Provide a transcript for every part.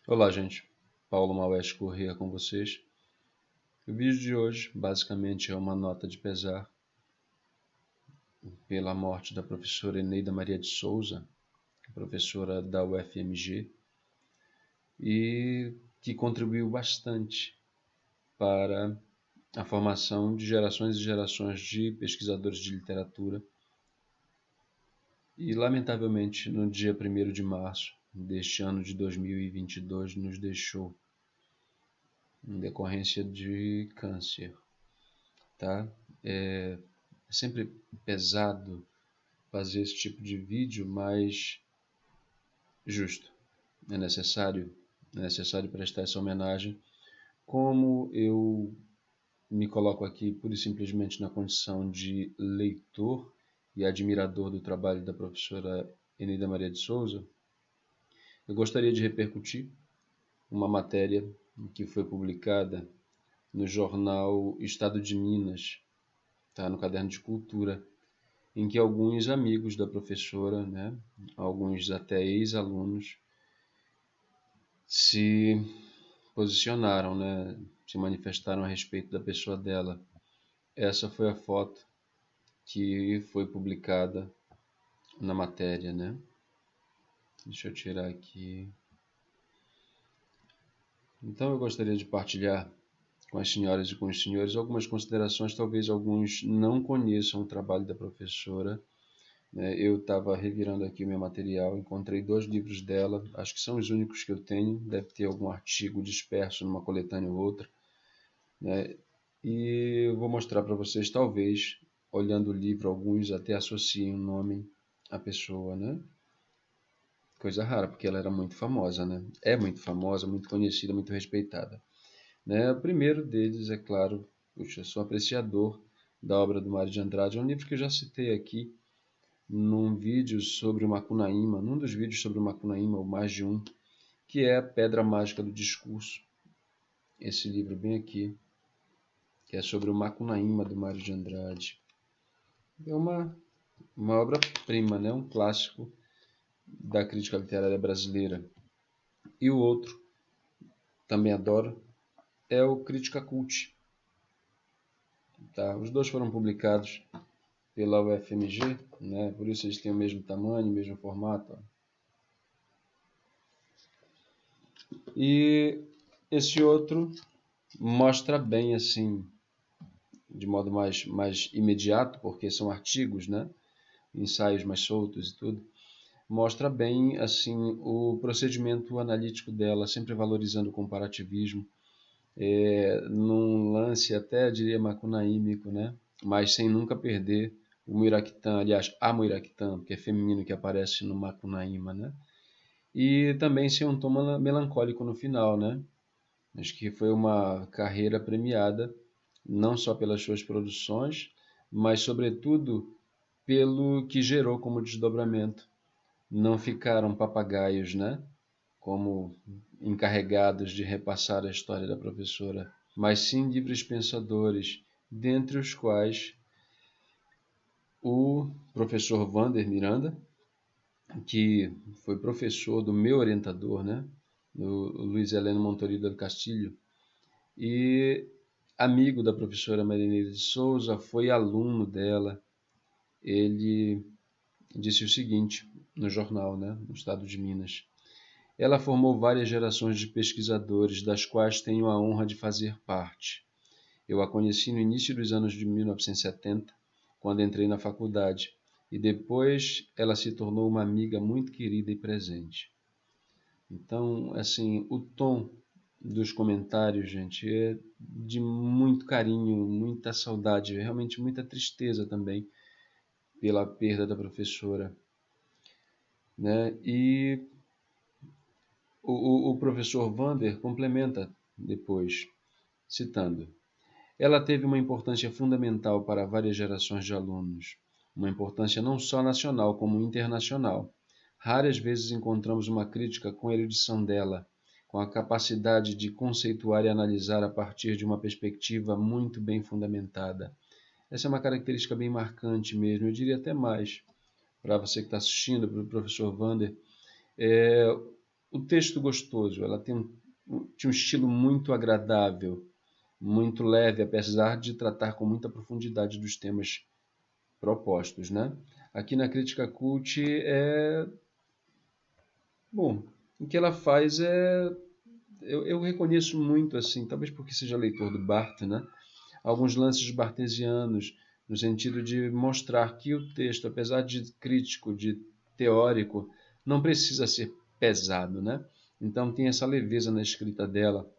Olá, gente. Paulo Maués Corrêa com vocês. O vídeo de hoje, basicamente, é uma nota de pesar pela morte da professora Eneida Maria de Souza, professora da UFMG, e que contribuiu bastante para a formação de gerações e gerações de pesquisadores de literatura. E, lamentavelmente, no dia 1º de março deste ano de 2022, nos deixou em decorrência de câncer. Tá? É sempre pesado fazer esse tipo de vídeo, mas justo. É necessário prestar essa homenagem. Como eu me coloco aqui pura e simplesmente na condição de leitor e admirador do trabalho da professora Eneida Maria de Souza, eu gostaria de repercutir uma matéria que foi publicada no jornal Estado de Minas, tá, no caderno de cultura, em que alguns amigos da professora, né, alguns até ex-alunos, se posicionaram, né, se manifestaram a respeito da pessoa dela. Essa foi a foto que foi publicada na matéria, né? Deixa eu tirar aqui. Então eu gostaria de partilhar com as senhoras e com os senhores algumas considerações. Talvez alguns não conheçam o trabalho da professora. Eu estava revirando aqui o meu material, encontrei 2 livros dela, acho que são os únicos que eu tenho, deve ter algum artigo disperso numa coletânea ou outra, né? E eu vou mostrar para vocês, talvez, olhando o livro, alguns até associem o nome à pessoa, né? Coisa rara, porque ela era muito famosa, né? É muito famosa, muito conhecida, muito respeitada, né? O primeiro deles, é claro, puxa, sou apreciador da obra do Mário de Andrade, é um livro que eu já citei aqui, num vídeo sobre o Macunaíma, num dos vídeos sobre o Macunaíma, ou mais de um, que é a Pedra Mágica do Discurso. Esse livro bem aqui, que é sobre o Macunaíma do Mário de Andrade. É uma obra-prima, né? Um clássico da crítica literária brasileira. E o outro, também adoro, é o Crítica Cult. Tá? Os dois foram publicados pela UFMG, né? Por isso eles têm o mesmo tamanho, o mesmo formato. Ó. E esse outro mostra bem, assim, de modo mais imediato, porque são artigos, né? Ensaios mais soltos e tudo, mostra bem assim o procedimento analítico dela, sempre valorizando o comparativismo, num lance até, diria, macunaímico, né? Mas sem nunca perder o Muiraquitã, aliás, a Muiraquitã, que é feminino que aparece no Macunaíma, né? E também sem um tom melancólico no final, né? Acho que foi uma carreira premiada, não só pelas suas produções, mas, sobretudo, pelo que gerou como desdobramento. Não ficaram papagaios, né? Como encarregados de repassar a história da professora, mas sim livres pensadores, dentre os quais o professor Wander Miranda, que foi professor do meu orientador, né? O Luiz Heleno Montorio del Castillo, e amigo da professora Marineira de Souza, foi aluno dela. Ele disse o seguinte no jornal, né, no estado de Minas: ela formou várias gerações de pesquisadores, das quais tenho a honra de fazer parte. Eu a conheci no início dos anos de 1970, quando entrei na faculdade, e depois ela se tornou uma amiga muito querida e presente. Então, assim, o tom dos comentários, gente, é de muito carinho, muita saudade, realmente muita tristeza também pela perda da professora, né? E o professor Wander complementa depois, citando: ela teve uma importância fundamental para várias gerações de alunos, uma importância não só nacional como internacional. Raras vezes encontramos uma crítica com a erudição dela, com a capacidade de conceituar e analisar a partir de uma perspectiva muito bem fundamentada. Essa é uma característica bem marcante mesmo, eu diria até mais, para você que está assistindo, para o professor Wander, o texto gostoso, ela tinha um estilo muito agradável, muito leve, apesar de tratar com muita profundidade dos temas propostos, né? Aqui na Crítica Cult bom, o que ela faz eu reconheço muito, assim, talvez porque seja leitor do Barthes, né? Alguns lances bartesianos, no sentido de mostrar que o texto, apesar de crítico, de teórico, não precisa ser pesado, né? Então tem essa leveza na escrita dela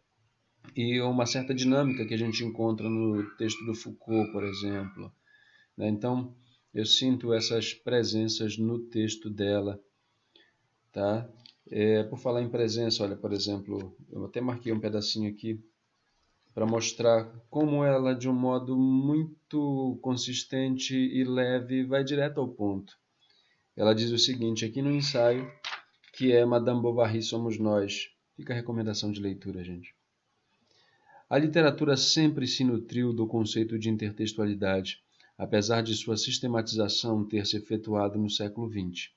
e uma certa dinâmica que a gente encontra no texto do Foucault, por exemplo, né? Então eu sinto essas presenças no texto dela, tá? Por falar em presença, olha, por exemplo, eu até marquei um pedacinho aqui para mostrar como ela, de um modo muito consistente e leve, vai direto ao ponto. Ela diz o seguinte aqui no ensaio, que é Madame Bovary Somos Nós. Fica a recomendação de leitura, gente. A literatura sempre se nutriu do conceito de intertextualidade, apesar de sua sistematização ter se efetuado no século XX,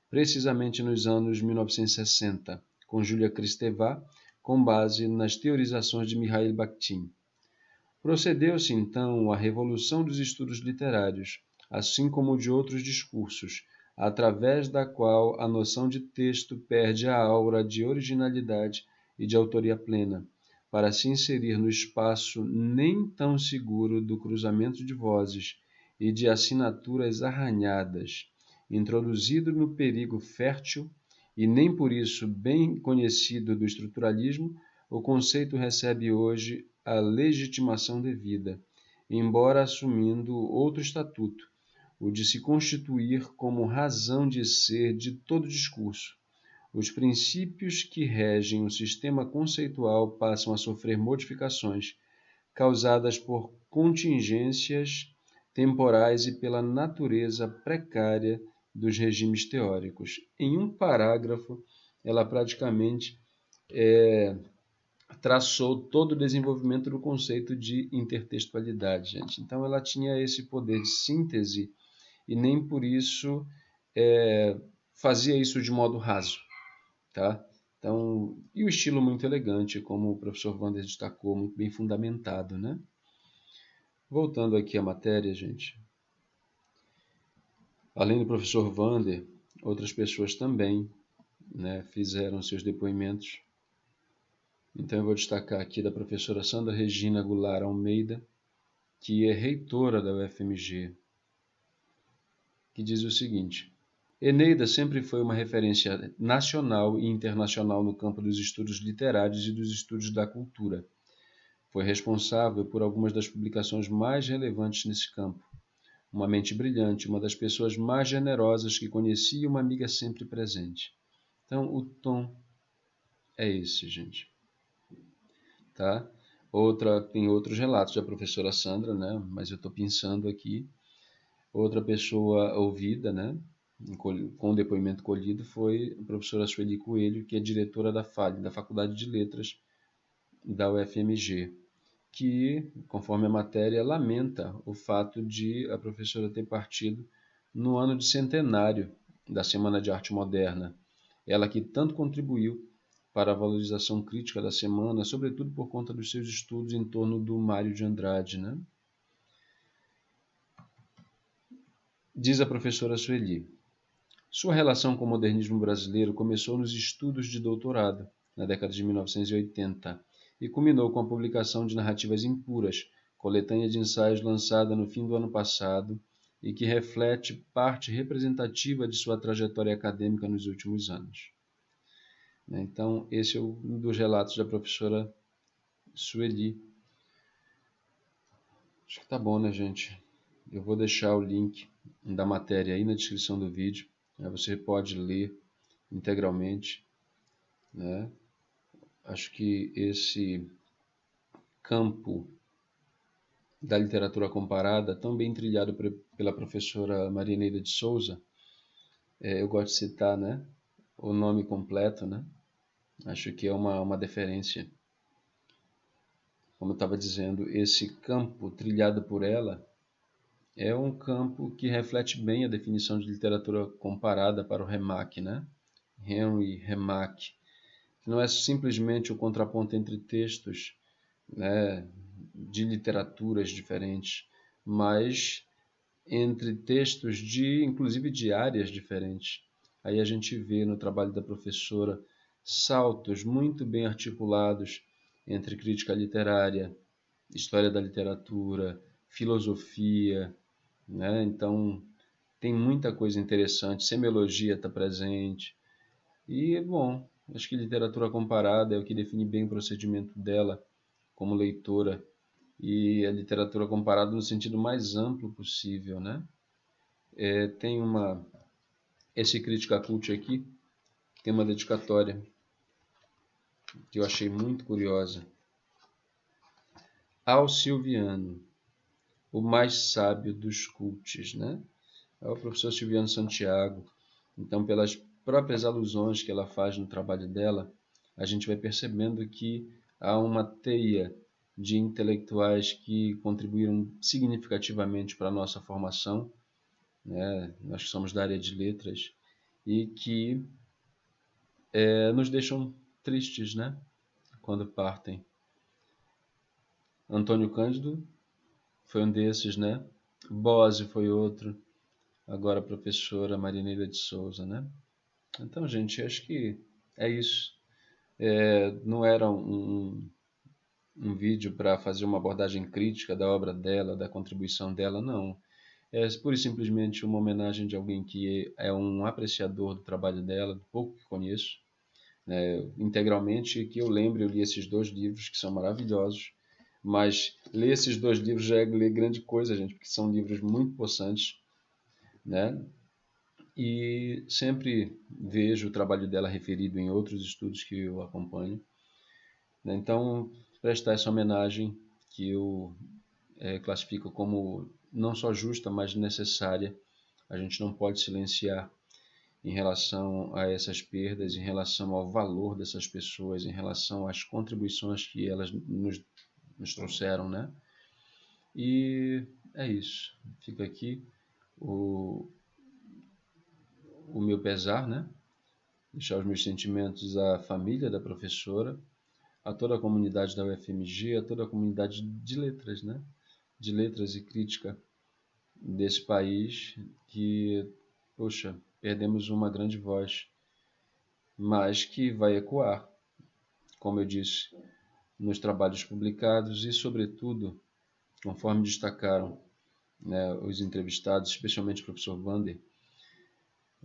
precisamente nos anos 1960, com Julia Kristeva, com base nas teorizações de Mikhail Bakhtin. Procedeu-se então à revolução dos estudos literários, assim como de outros discursos, através da qual a noção de texto perde a aura de originalidade e de autoria plena, para se inserir no espaço nem tão seguro do cruzamento de vozes e de assinaturas arranhadas, introduzido no perigo fértil e nem por isso bem conhecido do estruturalismo, o conceito recebe hoje a legitimação devida, embora assumindo outro estatuto, o de se constituir como razão de ser de todo discurso. Os princípios que regem o sistema conceitual passam a sofrer modificações, causadas por contingências temporais e pela natureza precária dos regimes teóricos. Em um parágrafo, ela praticamente traçou todo o desenvolvimento do conceito de intertextualidade, gente. Então, ela tinha esse poder de síntese e nem por isso fazia isso de modo raso, tá? Então, e o estilo muito elegante, como o professor Wander destacou, muito bem fundamentado, né? Voltando aqui à matéria, gente. Além do professor Wander, outras pessoas também, né, fizeram seus depoimentos. Então eu vou destacar aqui da professora Sandra Regina Goulart Almeida, que é reitora da UFMG, que diz o seguinte: Eneida sempre foi uma referência nacional e internacional no campo dos estudos literários e dos estudos da cultura. Foi responsável por algumas das publicações mais relevantes nesse campo. Uma mente brilhante, uma das pessoas mais generosas que conheci e uma amiga sempre presente. Então, o tom é esse, gente. Tá? Tem outros relatos da professora Sandra, né? Mas eu estou pensando aqui. Outra pessoa ouvida, né? Com o depoimento colhido, foi a professora Sueli Coelho, que é diretora da FALE, da Faculdade de Letras da UFMG, que, conforme a matéria, lamenta o fato de a professora ter partido no ano de centenário da Semana de Arte Moderna. Ela que tanto contribuiu para a valorização crítica da semana, sobretudo por conta dos seus estudos em torno do Mário de Andrade, né? Diz a professora Sueli: sua relação com o modernismo brasileiro começou nos estudos de doutorado, na década de 1980, e culminou com a publicação de Narrativas Impuras, coletânea de ensaios lançada no fim do ano passado e que reflete parte representativa de sua trajetória acadêmica nos últimos anos. Então, esse é um dos relatos da professora Sueli. Acho que tá bom, né, gente? Eu vou deixar o link da matéria aí na descrição do vídeo. Aí você pode ler integralmente, né? Acho que esse campo da literatura comparada, tão bem trilhado pela professora Maria Neida de Souza, eu gosto de citar, né, o nome completo, né? Acho que é uma deferência. Como eu estava dizendo, esse campo trilhado por ela é um campo que reflete bem a definição de literatura comparada para o Remarque, né? Henry Remarque, que não é simplesmente o contraponto entre textos, né, de literaturas diferentes, mas entre textos inclusive de áreas diferentes. Aí a gente vê no trabalho da professora saltos muito bem articulados entre crítica literária, história da literatura, filosofia, né? Então tem muita coisa interessante, semiologia está presente. E, bom, acho que literatura comparada é o que define bem o procedimento dela como leitora, e a literatura comparada no sentido mais amplo possível, né? Tem esse Crítica Cult aqui, tem uma dedicatória que eu achei muito curiosa. Ao Silviano, o mais sábio dos cults, né? É o professor Silviano Santiago. Então, pelas próprias alusões que ela faz no trabalho dela, a gente vai percebendo que há uma teia de intelectuais que contribuíram significativamente para a nossa formação, né? Nós que somos da área de letras, e que nos deixam tristes, né? Quando partem. Antônio Cândido foi um desses, né? Bose foi outro. Agora a professora Marineira de Souza, né? Então, gente, acho que é isso. Não era um vídeo para fazer uma abordagem crítica da obra dela, da contribuição dela, não. É pura e simplesmente uma homenagem de alguém que é um apreciador do trabalho dela, do pouco que conheço, né, integralmente, que eu lembro, eu li esses 2 livros que são maravilhosos, mas ler esses 2 livros já é ler grande coisa, gente, porque são livros muito possantes, né? E sempre vejo o trabalho dela referido em outros estudos que eu acompanho, né? Então, prestar essa homenagem que eu classifico como não só justa, mas necessária. A gente não pode silenciar em relação a essas perdas, em relação ao valor dessas pessoas, em relação às contribuições que elas nos trouxeram, né? E é isso. Fica aqui o, o meu pesar, né? Deixar os meus sentimentos à família da professora, a toda a comunidade da UFMG, a toda a comunidade de letras, né? De letras e crítica desse país que, poxa, perdemos uma grande voz, mas que vai ecoar, como eu disse, nos trabalhos publicados e, sobretudo, conforme destacaram, né, os entrevistados, especialmente o professor Vander,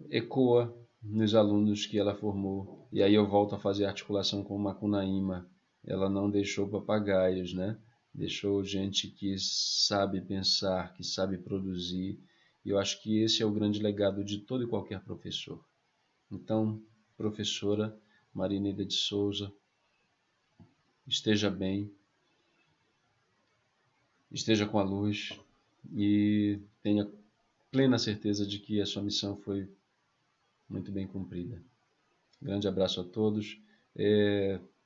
ecoa nos alunos que ela formou. E aí eu volto a fazer articulação com Macunaíma. Ela não deixou papagaios, né? Deixou gente que sabe pensar, que sabe produzir. E eu acho que esse é o grande legado de todo e qualquer professor. Então, professora Marineida de Souza, esteja bem, esteja com a luz e tenha plena certeza de que a sua missão foi muito bem cumprida. Grande abraço a todos.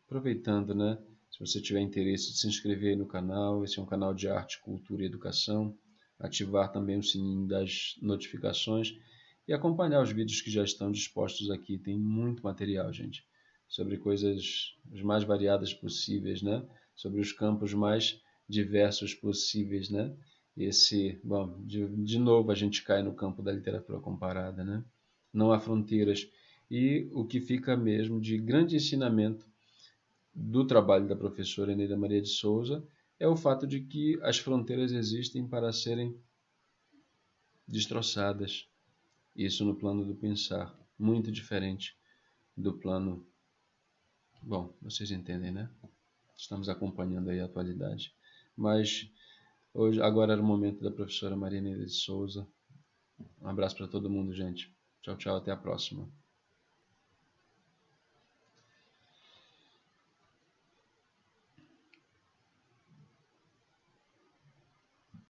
Aproveitando, né? Se você tiver interesse de se inscrever aí no canal, esse é um canal de arte, cultura e educação. Ativar também o sininho das notificações e acompanhar os vídeos que já estão dispostos aqui. Tem muito material, gente, sobre coisas as mais variadas possíveis, né? Sobre os campos mais diversos possíveis, né? Bom, de novo a gente cai no campo da literatura comparada, né? Não há fronteiras. E o que fica mesmo de grande ensinamento do trabalho da professora Eneida Maria de Souza é o fato de que as fronteiras existem para serem destroçadas. Isso no plano do pensar, muito diferente do plano... Bom, vocês entendem, né? Estamos acompanhando aí a atualidade. Mas agora era o momento da professora Maria Eneida de Souza. Um abraço para todo mundo, gente. Tchau, tchau, até a próxima.